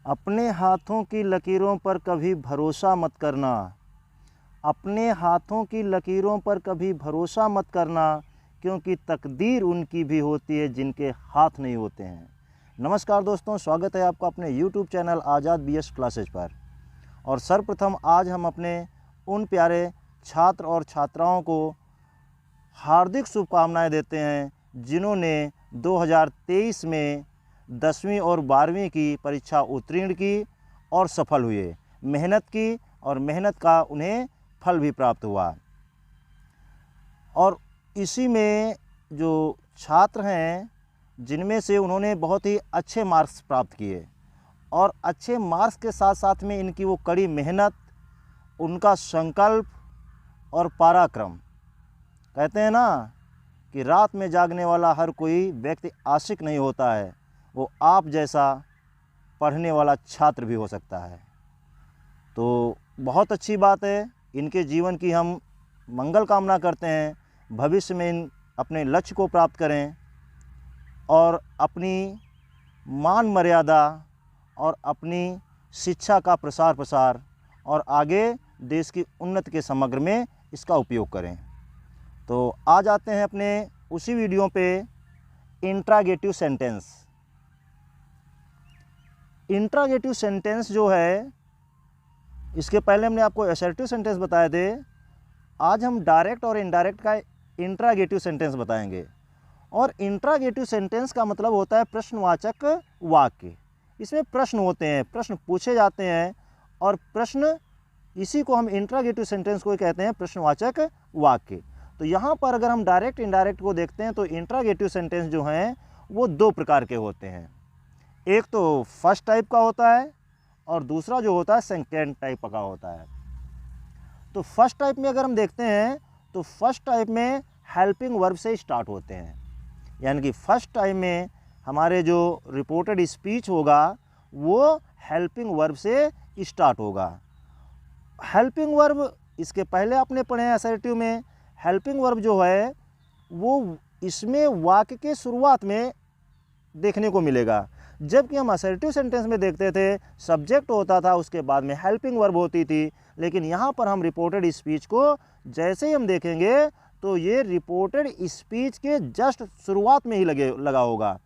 अपने हाथों की लकीरों पर कभी भरोसा मत करना। अपने हाथों की लकीरों पर कभी भरोसा मत करना, क्योंकि तकदीर उनकी भी होती है जिनके हाथ नहीं होते हैं। नमस्कार दोस्तों, स्वागत है आपका अपने YouTube चैनल आज़ाद BS क्लासेज पर। और सर्वप्रथम आज हम अपने उन प्यारे छात्र और छात्राओं को हार्दिक शुभकामनाएं देते हैं जिन्होंने 2023 में 10वीं और 12वीं की परीक्षा उत्तीर्ण की और सफल हुए, मेहनत की और मेहनत का उन्हें फल भी प्राप्त हुआ। और इसी में जो छात्र हैं जिनमें से उन्होंने बहुत ही अच्छे मार्क्स प्राप्त किए, और अच्छे मार्क्स के साथ साथ में इनकी वो कड़ी मेहनत, उनका संकल्प और पराक्रम। कहते हैं ना कि रात में जागने वाला हर कोई व्यक्ति आशिक नहीं होता है, वो आप जैसा पढ़ने वाला छात्र भी हो सकता है। तो बहुत अच्छी बात है, इनके जीवन की हम मंगल कामना करते हैं। भविष्य में इन अपने लक्ष्य को प्राप्त करें और अपनी मान मर्यादा और अपनी शिक्षा का प्रसार और आगे देश की उन्नति के समग्र में इसका उपयोग करें। तो आज आते हैं अपने उसी वीडियो पे इंट्रागेटिव सेंटेंस। इंट्रागेटिव सेंटेंस जो है, इसके पहले हमने आपको असर्टिव सेंटेंस बताए थे। आज हम डायरेक्ट और इनडायरेक्ट का इंट्रागेटिव सेंटेंस बताएंगे। और इंट्रागेटिव सेंटेंस का मतलब होता है प्रश्नवाचक वाक्य। इसमें प्रश्न होते हैं, प्रश्न पूछे जाते हैं, और प्रश्न, इसी को हम इंट्रागेटिव सेंटेंस को कहते हैं प्रश्नवाचक वाक्य। तो यहाँ पर अगर हम डायरेक्ट इनडायरेक्ट को देखते हैं तो इंट्रागेटिव सेंटेंस जो हैं वो दो प्रकार के होते हैं। एक तो फर्स्ट टाइप का होता है और दूसरा जो होता है सेकंड टाइप का होता है। तो फर्स्ट टाइप में अगर हम देखते हैं तो फर्स्ट टाइप में हेल्पिंग वर्ब से स्टार्ट होते हैं, यानी कि फर्स्ट टाइम में हमारे जो रिपोर्टेड स्पीच होगा वो हेल्पिंग वर्ब से स्टार्ट होगा। हेल्पिंग वर्ब इसके पहले आपने पढ़े हैं असर्टिव में। हेल्पिंग वर्ब जो है वो इसमें वाक्य के शुरुआत में देखने को मिलेगा, जबकि हम असर्टिव सेंटेंस में देखते थे सब्जेक्ट होता था, उसके बाद में हेल्पिंग वर्ब होती थी। लेकिन यहाँ पर हम रिपोर्टेड स्पीच को जैसे ही हम देखेंगे तो ये रिपोर्टेड स्पीच के जस्ट शुरुआत में ही लगा होगा।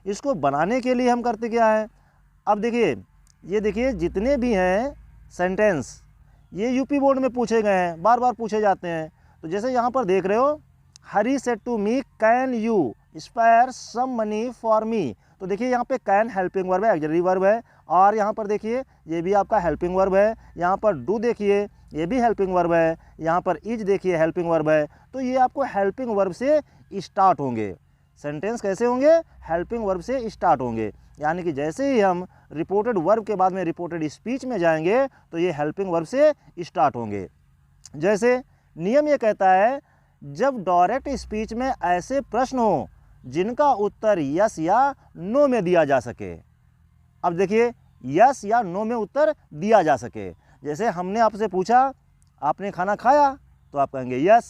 इसको बनाने के लिए हम करते क्या है, अब देखिए, ये देखिए जितने भी हैं सेंटेंस ये यूपी बोर्ड में पूछे गए हैं, बार बार पूछे जाते हैं। तो जैसे यहाँ पर देख रहे हो, Hari said to me can you spare some money for me. तो देखिए यहाँ पे कैन हेल्पिंग वर्ब है, ऑक्सिलरी वर्ब है। और यहाँ पर देखिए ये भी आपका हेल्पिंग वर्ब है। यहाँ पर डू देखिए ये भी हेल्पिंग वर्ब है। यहाँ पर इज देखिए हेल्पिंग वर्ब है। तो ये आपको हेल्पिंग वर्ब से स्टार्ट होंगे। सेंटेंस कैसे होंगे? हेल्पिंग वर्ब से स्टार्ट होंगे। यानी कि जैसे ही हम रिपोर्टेड वर्ब के बाद में रिपोर्टेड स्पीच में जाएंगे तो ये हेल्पिंग वर्ब से स्टार्ट होंगे। जैसे नियम ये कहता है, जब डायरेक्ट स्पीच में ऐसे प्रश्न हो जिनका उत्तर यस या नो में दिया जा सके। अब देखिए, यस या नो में उत्तर दिया जा सके। जैसे हमने आपसे पूछा आपने खाना खाया, तो आप कहेंगे यस।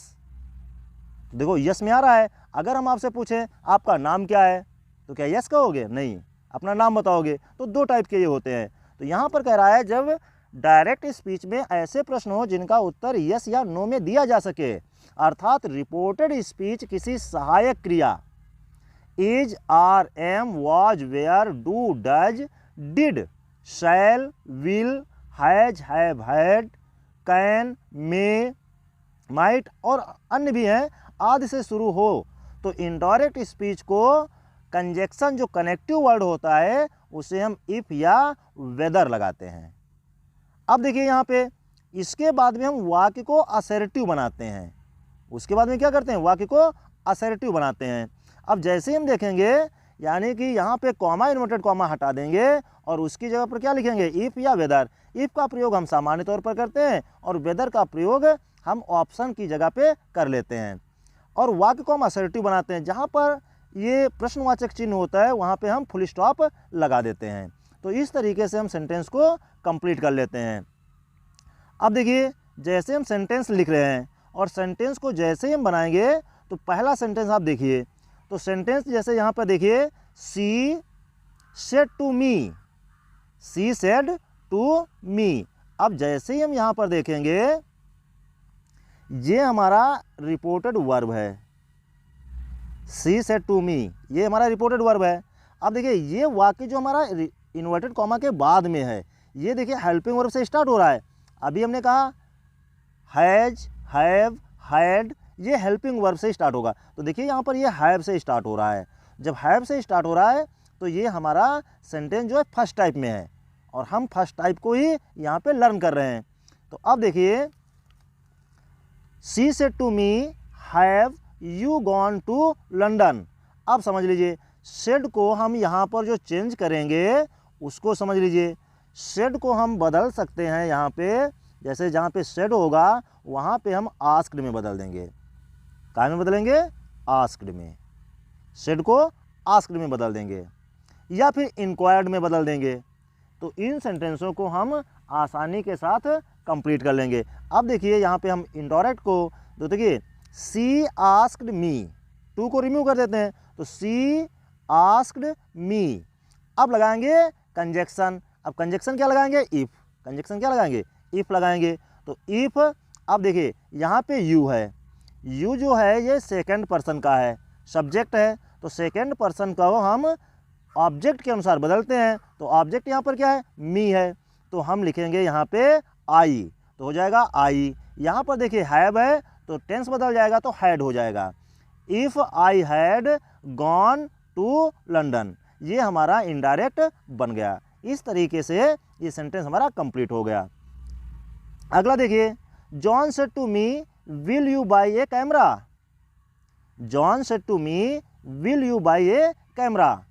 देखो यस में आ रहा है। अगर हम आपसे पूछें आपका नाम क्या है, तो क्या यस कहोगे? नहीं, अपना नाम बताओगे। तो दो टाइप के ये होते हैं। तो यहाँ पर कह रहा है जब डायरेक्ट स्पीच में ऐसे प्रश्न हो जिनका उत्तर यस या नो में दिया जा सके, अर्थात रिपोर्टेड स्पीच किसी सहायक क्रिया is, are, am, was, were, do, does, did, shall, will, has, have, had, can, may, might और अन्य भी हैं आदि से शुरू हो, तो इनडायरेक्ट स्पीच को कंजक्शन जो कनेक्टिव वर्ड होता है उसे हम इफ या वेदर लगाते हैं। अब देखिए यहाँ पे इसके बाद में हम वाक्य को असर्टिव बनाते हैं। उसके बाद में क्या करते हैं? वाक्य को असर्टिव बनाते हैं। अब जैसे ही हम देखेंगे, यानी कि यहाँ पे कॉमा, इन्वर्टेड कॉमा हटा देंगे और उसकी जगह पर क्या लिखेंगे? इफ या वेदर। इफ का प्रयोग हम सामान्य तौर पर करते हैं और वेदर का प्रयोग हम ऑप्शन की जगह पे कर लेते हैं। और वाक्य को हम असर्टिव बनाते हैं। जहाँ पर ये प्रश्नवाचक चिन्ह होता है वहाँ पे हम फुल स्टॉप लगा देते हैं। तो इस तरीके से हम सेंटेंस को कंप्लीट कर लेते हैं। अब देखिए, जैसे हम सेंटेंस लिख रहे हैं और सेंटेंस को जैसे ही हम बनाएंगे, तो पहला सेंटेंस आप देखिए, तो सेंटेंस जैसे यहाँ पर देखिए, she said to me, she said to me. अब जैसे ही हम यहाँ पर देखेंगे, ये हमारा रिपोर्टेड वर्ब है, शी सेड टू मी, ये हमारा रिपोर्टेड वर्ब है। अब देखिए ये वाक्य जो हमारा इन्वर्टेड कॉमा के बाद में है, ये देखिए हेल्पिंग वर्ब से स्टार्ट हो रहा है। अभी हमने कहा हैज, हैव, हैड, ये हेल्पिंग वर्ब से स्टार्ट होगा। तो देखिए यहाँ पर ये हैव से स्टार्ट हो रहा है। जब हैव से स्टार्ट हो रहा है तो ये हमारा सेंटेंस जो है फर्स्ट टाइप में है, और हम फर्स्ट टाइप को ही यहाँ पे लर्न कर रहे हैं। तो अब देखिए, she said to me have you gone to London. अब समझ लीजिए, सेड को हम यहाँ पर जो चेंज करेंगे उसको समझ लीजिए। सेड को हम बदल सकते हैं यहाँ पे, जैसे जहाँ पे सेड होगा वहाँ पे हम आस्क्ड में बदल देंगे। क्या में बदलेंगे? आस्क्ड में। सेड को आस्क्ड में बदल देंगे, या फिर इंक्वायर्ड में बदल देंगे। तो इन सेंटेंसों को हम आसानी के साथ कंप्लीट कर लेंगे। अब देखिए यहाँ पे हम इनडायरेक्ट को, तो देखिए शी आस्क्ड मी, टू को रिमूव कर देते हैं, तो शी आस्क्ड मी। अब लगाएंगे कंजक्शन। अब कंजक्शन क्या लगाएंगे? इफ। कंजक्शन क्या लगाएंगे? इफ लगाएंगे। तो इफ, अब देखिए यहाँ पे यू है, यू जो है ये सेकंड पर्सन का है, सब्जेक्ट है, तो सेकंड पर्सन का हम ऑब्जेक्ट के अनुसार बदलते हैं। तो ऑब्जेक्ट यहाँ पर क्या है? मी है, तो हम लिखेंगे यहाँ पे आई, तो हो जाएगा आई। यहाँ पर देखिए हैव है, तो टेंस बदल जाएगा तो हैड हो जाएगा। If I had gone to London, ये हमारा इनडायरेक्ट बन गया। इस तरीके से ये सेंटेंस हमारा कंप्लीट हो गया। अगला देखिए, John said to me will you buy a camera. John said to me will you buy a camera.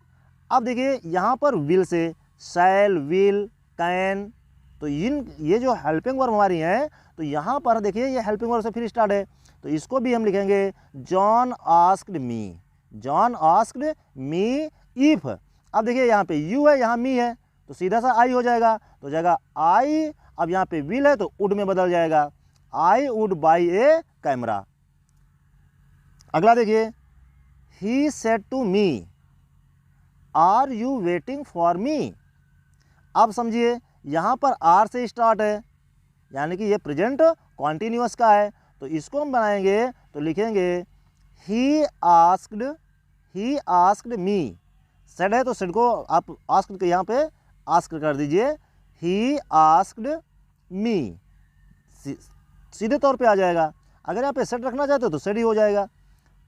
अब देखिए यहाँ पर will say shell, will, can, तो ये जो हेल्पिंग वर्ब हमारी हैं, तो यहाँ पर देखिए ये हेल्पिंग वर्ब से फिर स्टार्ट है, तो इसको भी हम लिखेंगे John asked me. John asked me if. अब देखिए यहाँ पे यू है, यहाँ मी है, तो सीधा सा आई हो जाएगा, तो हो जाएगा आई। अब यहाँ पे विल है तो वुड में बदल जाएगा, I would buy a camera. अगला देखिए, he said to me are you waiting for me. अब समझिए यहाँ पर आर से स्टार्ट है, यानी कि ये प्रेजेंट कॉन्टिन्यूअस का है, तो इसको हम बनाएंगे तो लिखेंगे ही आस्क्ड मी। सेड है तो सेड को आप आस्क्ड के यहाँ पे आस्क्ड कर दीजिए, ही आस्क्ड मी, सीधे तौर पे आ जाएगा। अगर यहाँ पे सेड रखना चाहते हो तो सेड ही हो जाएगा।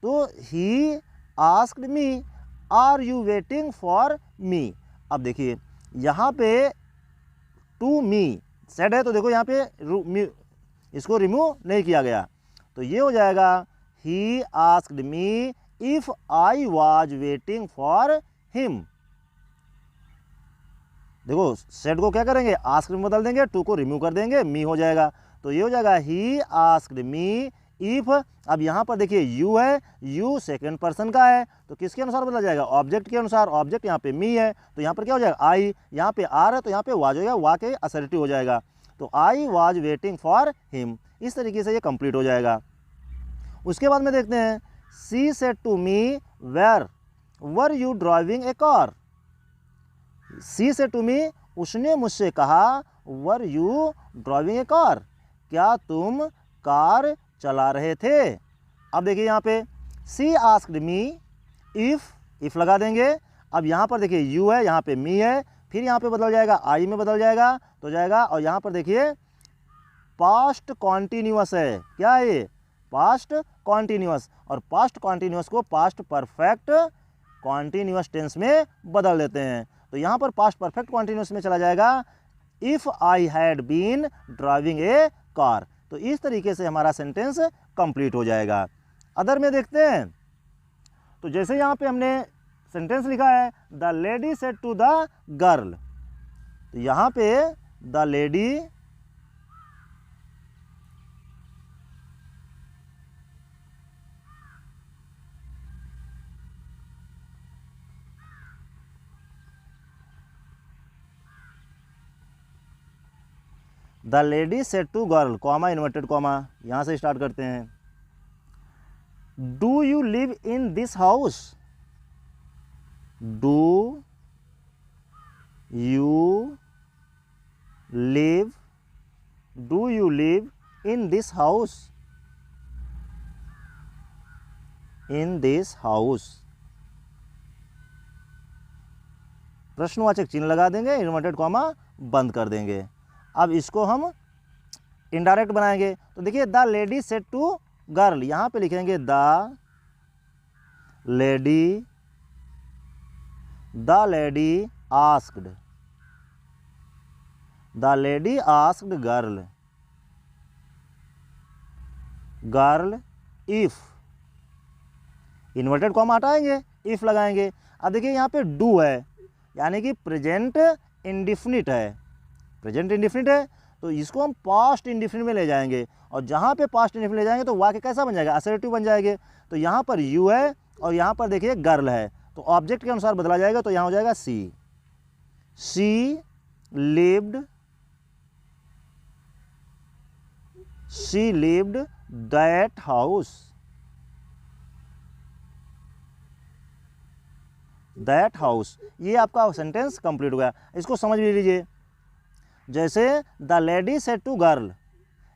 तो he asked me are you waiting for me. अब देखिए यहाँ पे टू मी सेड है, तो देखो यहाँ पे इसको रिमूव नहीं किया गया, तो ये हो जाएगा ही asked me if I was waiting for him. देखो सेड को क्या करेंगे? आस्क्ड में बदल देंगे, टू को रिमूव कर देंगे, मी हो जाएगा, तो ये हो जाएगा ही आस्क्ड मी इफ। अब यहाँ पर देखिए यू है, यू सेकंड पर्सन का है, तो किसके अनुसार बदला जाएगा? ऑब्जेक्ट के अनुसार। ऑब्जेक्ट यहाँ पे मी है, तो यहाँ पर क्या हो जाएगा? आई। यहाँ पे आर है, तो यहाँ पे वाज हो जाएगा, वा के असर्टिव हो जाएगा, तो I was waiting for him. इस तरीके से ये कंप्लीट हो जाएगा। उसके बाद में देखते हैं, she said to me where were you driving a car. She said to me, उसने मुझसे कहा, were you driving a car, क्या तुम कार चला रहे थे। अब देखिए यहाँ पे शी आस्क्ड मी इफ लगा देंगे। अब यहाँ पर देखिए यू है, यहाँ पे मी है, फिर यहाँ पे बदल जाएगा, आई में बदल जाएगा, तो जाएगा। और यहाँ पर देखिए पास्ट कॉन्टिन्यूअस है, क्या है ये? Past continuous. और पास्ट कॉन्टिन्यूअस को पास्ट परफेक्ट कॉन्टिन्यूअस टेंस में बदल देते हैं, तो यहाँ पर पास्ट परफेक्ट कॉन्टिन्यूअस में चला जाएगा, if I had been driving a car. तो इस तरीके से हमारा सेंटेंस कंप्लीट हो जाएगा। अदर में देखते हैं, तो जैसे यहाँ पे हमने सेंटेंस लिखा है the lady said to the girl, तो यहाँ पे the lady the lady said to girl, comma inverted comma, यहाँ से स्टार्ट करते हैं। Do you live in this house, do you live, do you live in this house, in this house. प्रश्नवाचक चिन्ह लगा देंगे, इन्वर्टेड कॉमा बंद कर देंगे। अब इसको हम इनडायरेक्ट बनाएंगे। तो देखिए the lady said to girl, यहां पे लिखेंगे the lady asked, the lady asked girl, girl if, inverted comma हटाएंगे, इफ लगाएंगे। अब देखिए यहाँ पे डू है, यानी कि प्रेजेंट इंडिफिनिट है, प्रेजेंट इंडिफिनिट है, तो इसको हम पास्ट इंडिफिनिट में ले जाएंगे। और जहाँ पे पास्ट इंडिफिनिट ले जाएंगे तो वाक्य कैसा बन जाएगा, असर्टिव बन जाएंगे। तो यहाँ पर यू है और यहाँ पर देखिए गर्ल है, तो ऑब्जेक्ट के अनुसार बदला जाएगा। तो यहाँ हो जाएगा see, she lived that house, that house. ये आपका सेंटेंस कंप्लीट हो गया। इसको समझ भी लीजिए। जैसे the lady said to girl,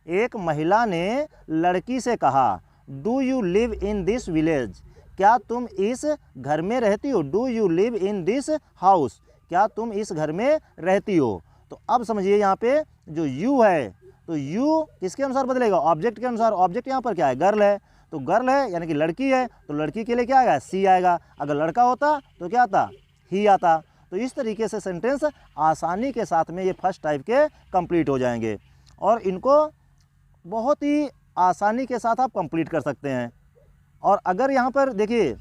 एक महिला ने लड़की से कहा, do you live in this village, क्या तुम इस घर में रहती हो, do you live in this house, क्या तुम इस घर में रहती हो। तो अब समझिए यहाँ पे जो यू है, तो यू किसके अनुसार बदलेगा, ऑब्जेक्ट के अनुसार। ऑब्जेक्ट यहाँ पर क्या है, गर्ल है, तो गर्ल है यानी कि लड़की है, तो लड़की के लिए क्या आएगा, सी आएगा। अगर लड़का होता तो क्या आता, ही आता। तो इस तरीके से सेंटेंस आसानी के साथ में ये फर्स्ट टाइप के कंप्लीट हो जाएंगे और इनको बहुत ही आसानी के साथ आप कंप्लीट कर सकते हैं। और अगर यहाँ पर देखिए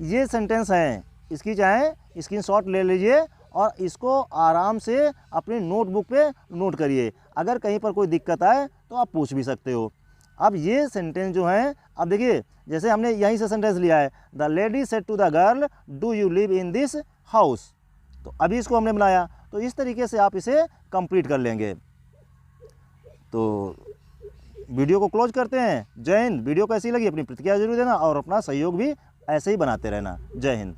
ये सेंटेंस हैं, इसकी चाहे स्क्रीनशॉट ले लीजिए और इसको आराम से अपनी नोटबुक पे नोट करिए। अगर कहीं पर कोई दिक्कत आए तो आप पूछ भी सकते हो। अब ये सेंटेंस जो है, अब देखिए जैसे हमने यहीं से सेंटेंस लिया है, the lady said to the girl, do you live in this house. तो अभी इसको हमने बनाया, तो इस तरीके से आप इसे कंप्लीट कर लेंगे। तो वीडियो को क्लोज करते हैं। जय हिंद। वीडियो कैसी लगी अपनी प्रतिक्रिया जरूर देना और अपना सहयोग भी ऐसे ही बनाते रहना। जय हिंद।